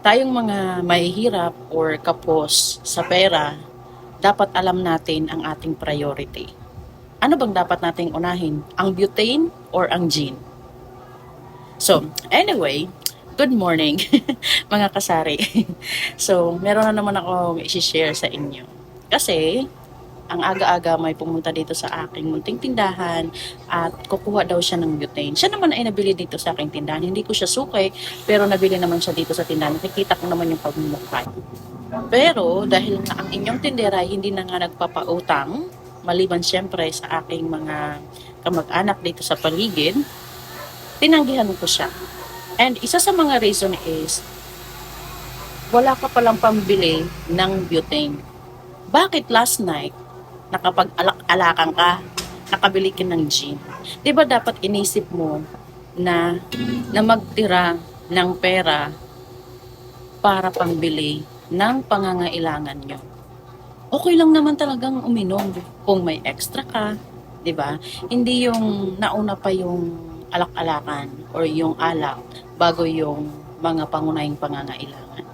Tayong mga mahihirap or kapos sa pera, dapat alam natin ang ating priority. Ano bang dapat nating unahin? Ang butane or ang gin? So, anyway, good morning mga kasari. So, meron na naman ako i-share sa inyo. Kasi, ang aga-aga may pumunta dito sa aking munting tindahan at kukuha daw siya ng butane. Siya naman ay nabili dito sa aking tindahan. Hindi ko siya sukay, pero nabili naman siya dito sa tindahan. Nakikita ko naman yung pagmumukha. Pero dahil nga ang inyong tindera ay hindi na nga nagpapautang, maliban siyempre sa aking mga kamag-anak dito sa paligid, tinanggihan ko siya. And isa sa mga reason is, wala ka palang pambili ng butane. Bakit last night, nakapag-alak-alakan ka, nakabili ka ng gin? Di ba dapat inisip mo na magtira ng pera para pambili ng pangangailangan nyo? Okay lang naman talagang uminom kung may extra ka, di ba? Hindi yung nauna pa yung alak-alakan or yung alak bago yung mga pangunahing pangangailangan.